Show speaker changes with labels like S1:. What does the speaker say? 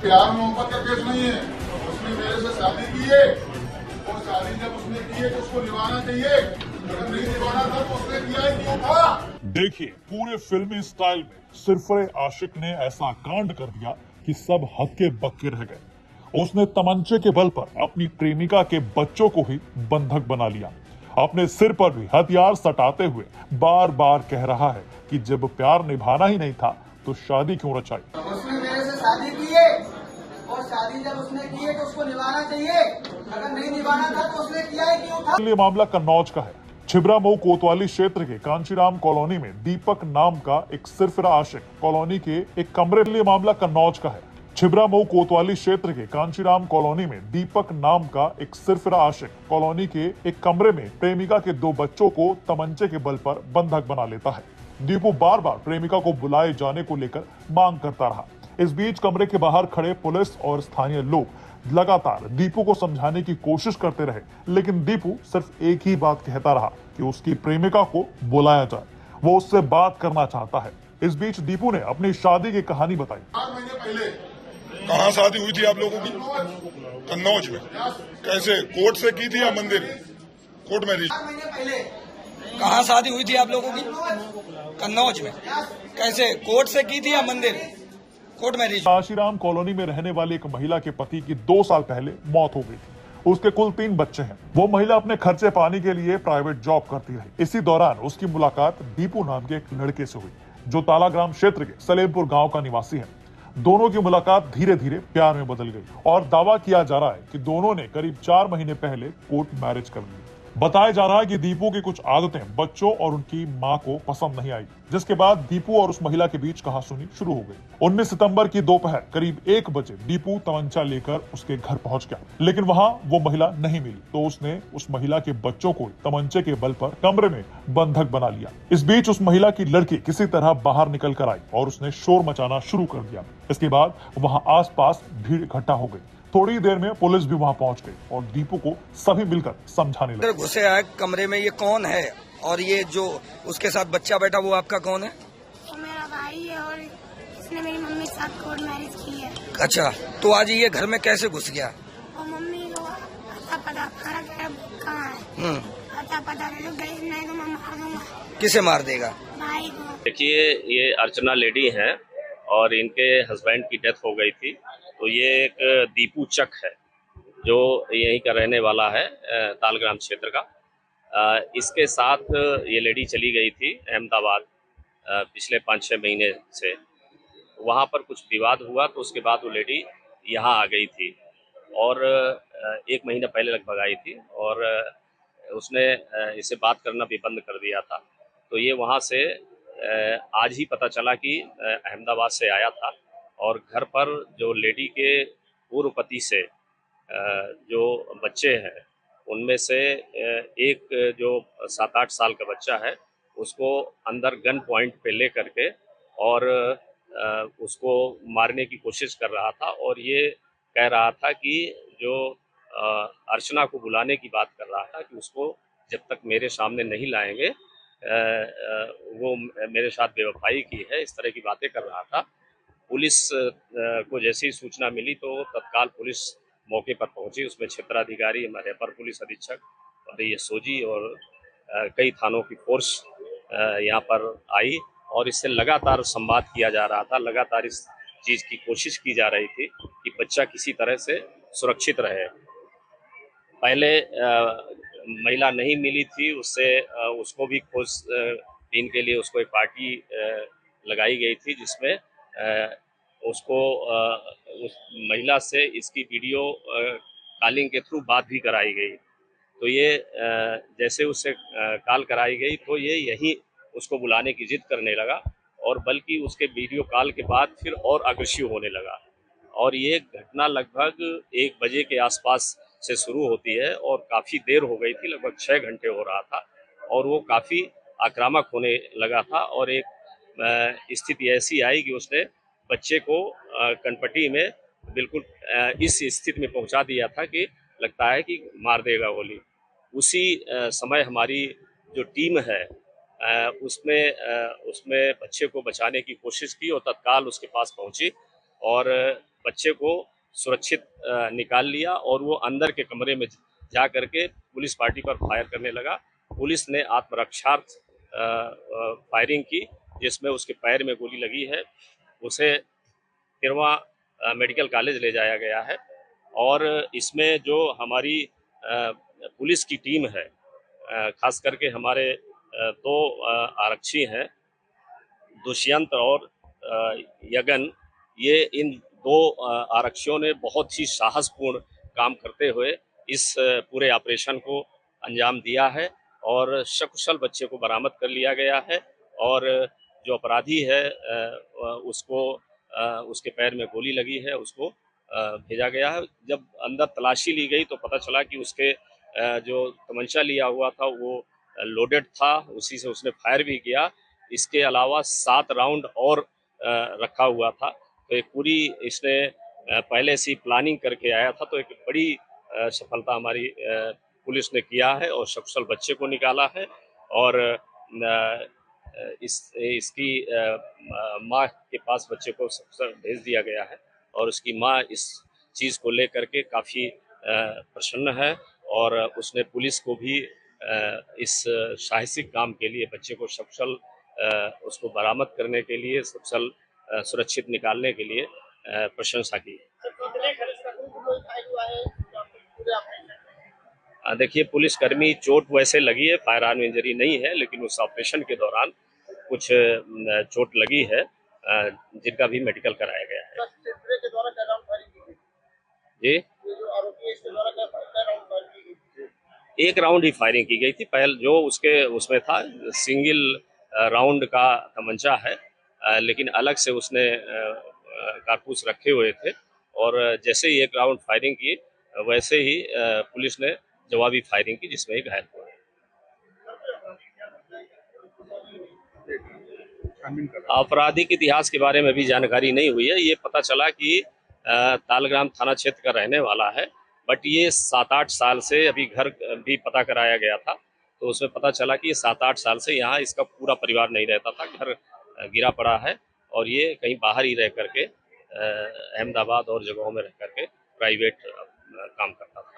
S1: प्यार मोहब्बत का केस नहीं है। उसने मेरे से शादी की है और शादी जब उसने की है तो उसको निभाना चाहिए। अगर नहीं निभाना था तो उसने किया ही क्यों था।
S2: देखिए, पूरे फिल्मी स्टाइल में सिरफरे आशिक ने ऐसा कांड कर दिया कि सब हक्के बक्के रह गए। उसने तमंचे के बल पर अपनी प्रेमिका के बच्चों को ही बंधक बना लिया। अपने सिर पर भी हथियार सटाते हुए बार बार कह रहा है कि जब प्यार निभाना ही नहीं था तो शादी क्यों रचाई।
S3: उसने मेरे से शादी की है और शादी जब उसने की है तो उसको निभाना चाहिए। अगर नहीं निभाना था तो उसने किया ही क्यों था।
S2: ये मामला कन्नौज का है। छिबरामऊ कोतवाली क्षेत्र के कांचीराम कॉलोनी में दीपक नाम का एक सिरफिरा आशिक कॉलोनी के एक कमरे में मामला कन्नौज का है। छिबरामऊ कोतवाली क्षेत्र के कांचीराम कॉलोनी में दीपक नाम का एक सिरफिरा आशिक कॉलोनी के एक कमरे में प्रेमिका के 2 बच्चों को तमंचे के बल पर बंधक बना लेता है। दीपू बार बार प्रेमिका को बुलाए जाने को लेकर मांग करता रहा। इस बीच कमरे के बाहर खड़े पुलिस और स्थानीय लोग लगातार दीपू को समझाने की कोशिश करते रहे, लेकिन दीपू सिर्फ एक ही बात कहता रहा कि उसकी प्रेमिका को बुलाया जाए, वो उससे बात करना चाहता है। इस बीच दीपू ने अपनी शादी की कहानी बताई।
S1: 4 महीने पहले
S4: कहाँ शादी हुई थी आप लोगों की? कन्नौज में। कैसे, कोर्ट से की थी या मंदिर? Court marriage.
S3: 4 महीने पहले
S5: कहाँ शादी हुई थी आप लोगों की? कन्नौज में। कैसे, कोर्ट से की थी या मंदिर? Court marriage.
S2: कांचीराम कॉलोनी में रहने वाली एक महिला के पति की 2 साल पहले मौत हो गई थी। उसके कुल 3 बच्चे हैं। वो महिला अपने खर्चे पाने के लिए प्राइवेट जॉब करती रही। इसी दौरान उसकी मुलाकात दीपू नाम के एक लड़के से हुई, जो तालाग्राम क्षेत्र के सलेमपुर गांव का निवासी है। दोनों की मुलाकात धीरे धीरे प्यार में बदल गई और दावा किया जा रहा है कि दोनों ने करीब 4 महीने पहले कोर्ट मैरिज कर ली। बताया जा रहा है कि दीपू की कुछ आदतें बच्चों और उनकी मां को पसंद नहीं आई, जिसके बाद दीपू और उस महिला के बीच कहासुनी शुरू हो गई। 19 सितंबर की दोपहर करीब 1 बजे दीपू तमंचा लेकर उसके घर पहुंच गया, लेकिन वहां वो महिला नहीं मिली, तो उसने उस महिला के बच्चों को तमंचे के बल पर कमरे में बंधक बना लिया। इस बीच उस महिला की लड़की किसी तरह बाहर निकल कर आई और उसने शोर मचाना शुरू कर दिया। इसके बाद वहां आसपास भीड़ इकट्ठा हो गई। थोड़ी देर में पुलिस भी वहां पहुंच गई और दीपू को सभी मिलकर समझाने लगे।
S5: घुसे आए कमरे में, ये कौन है और ये जो उसके साथ बच्चा बैठा वो आपका कौन है?
S6: वो मेरा भाई है और इसने मेरी मम्मी के साथ कोर्ट मैरिज की है।
S5: अच्छा, तो आज ये घर में कैसे घुस गया?
S6: और मम्मी को पता हमारा घर कहाँ है, पता दे दो, गरीब नहीं तो मैं मार दूंगा।
S5: किसे मार देगा?
S6: भाई को।
S7: देखिए, ये अर्चना लेडी हैं और इनके हस्बैंड की डेथ हो गई थी। तो ये एक दीपू चक है जो यहीं का रहने वाला है, तालग्राम क्षेत्र का। इसके साथ ये लेडी चली गई थी अहमदाबाद पिछले 5-6 महीने से। वहाँ पर कुछ विवाद हुआ तो उसके बाद वो लेडी यहाँ आ गई थी और 1 महीना पहले लगभग आई थी और उसने इससे बात करना भी बंद कर दिया था। तो ये वहाँ से आज ही पता चला कि अहमदाबाद से आया था और घर पर जो लेडी के पूर्व पति से जो बच्चे हैं उनमें से एक जो 7-8 साल का बच्चा है उसको अंदर गन पॉइंट पे ले करके और उसको मारने की कोशिश कर रहा था और ये कह रहा था कि जो अर्चना को बुलाने की बात कर रहा था कि उसको जब तक मेरे सामने नहीं लाएंगे वो मेरे साथ बेवफाई की है, इस तरह की बातें कर रहा था। पुलिस को जैसी सूचना मिली तो तत्काल पुलिस मौके पर पहुंची। उसमें क्षेत्राधिकारी, हमारे अपर पुलिस अधीक्षक और एसओजी और कई थानों की फोर्स यहाँ पर आई और इससे लगातार संवाद किया जा रहा था। लगातार इस चीज़ की कोशिश की जा रही थी कि बच्चा किसी तरह से सुरक्षित रहे। पहले महिला नहीं मिली थी, उससे उसको भी खोजबीन के लिए उसको एक पार्टी लगाई गई थी जिसमें उसको उस महिला से इसकी वीडियो कॉलिंग के थ्रू बात भी कराई गई। तो ये जैसे उससे कॉल कराई गई तो ये यहीं उसको बुलाने की जिद करने लगा और बल्कि उसके वीडियो कॉल के बाद फिर और अग्रेसिव होने लगा और ये घटना लगभग 1 बजे के आसपास से शुरू होती है और काफ़ी देर हो गई थी, लगभग 6 घंटे हो रहा था और वो काफ़ी आक्रामक होने लगा था और एक स्थिति ऐसी आई कि उसने बच्चे को कनपट्टी में बिल्कुल इस स्थिति में पहुंचा दिया था कि लगता है कि मार देगा गोली। उसी समय हमारी जो टीम है उसमें बच्चे को बचाने की कोशिश की और तत्काल उसके पास पहुंची और बच्चे को सुरक्षित निकाल लिया और वो अंदर के कमरे में जा करके पुलिस पार्टी पर फायर करने लगा। पुलिस ने आत्मरक्षार्थ फायरिंग की, जिसमें उसके पैर में गोली लगी है। उसे तिरवा मेडिकल कॉलेज ले जाया गया है और इसमें जो हमारी पुलिस की टीम है, खास करके हमारे दो आरक्षी हैं, दुष्यंत और यगन, ये इन दो आरक्षियों ने बहुत ही साहसपूर्ण काम करते हुए इस पूरे ऑपरेशन को अंजाम दिया है और सकुशल बच्चे को बरामद कर लिया गया है और जो अपराधी है उसको उसके पैर में गोली लगी है, उसको भेजा गया है। जब अंदर तलाशी ली गई तो पता चला कि उसके जो तमंचा लिया हुआ था वो लोडेड था, उसी से उसने फायर भी किया। इसके अलावा 7 राउंड और रखा हुआ था। तो एक पूरी इसने पहले से प्लानिंग करके आया था। तो एक बड़ी सफलता हमारी पुलिस ने किया है और सकुशल बच्चे को निकाला है और इसकी माँ के पास बच्चे को भेज दिया गया है और उसकी माँ इस चीज़ को लेकर के काफ़ी प्रसन्न है और उसने पुलिस को भी इस साहसिक काम के लिए, बच्चे को सकुशल उसको बरामद करने के लिए, सकुशल सुरक्षित निकालने के लिए प्रशंसा की। देखिए, पुलिसकर्मी चोट वैसे लगी है, फायर आर्म इंजरी नहीं है, लेकिन उस ऑपरेशन के दौरान कुछ चोट लगी है जिनका भी मेडिकल कराया गया है। जी, एक राउंड ही फायरिंग की गई थी। पहले जो उसमें था सिंगल राउंड का तमंचा है, लेकिन अलग से उसने कारतूस रखे हुए थे और जैसे ही एक राउंड फायरिंग की वैसे ही पुलिस ने जवाबी फायरिंग की, जिसमें एक घायल हुआ। आपराधिक इतिहास के बारे में भी जानकारी नहीं हुई है। ये पता चला कि तालग्राम थाना क्षेत्र का रहने वाला है, बट ये 7-8 साल से, अभी घर भी पता कराया गया था तो उसमें पता चला कि ये 7-8 साल से यहाँ इसका पूरा परिवार नहीं रहता था, घर गिरा पड़ा है और ये कहीं बाहर ही रह करके अहमदाबाद और जगहों में रह करके प्राइवेट काम करता था।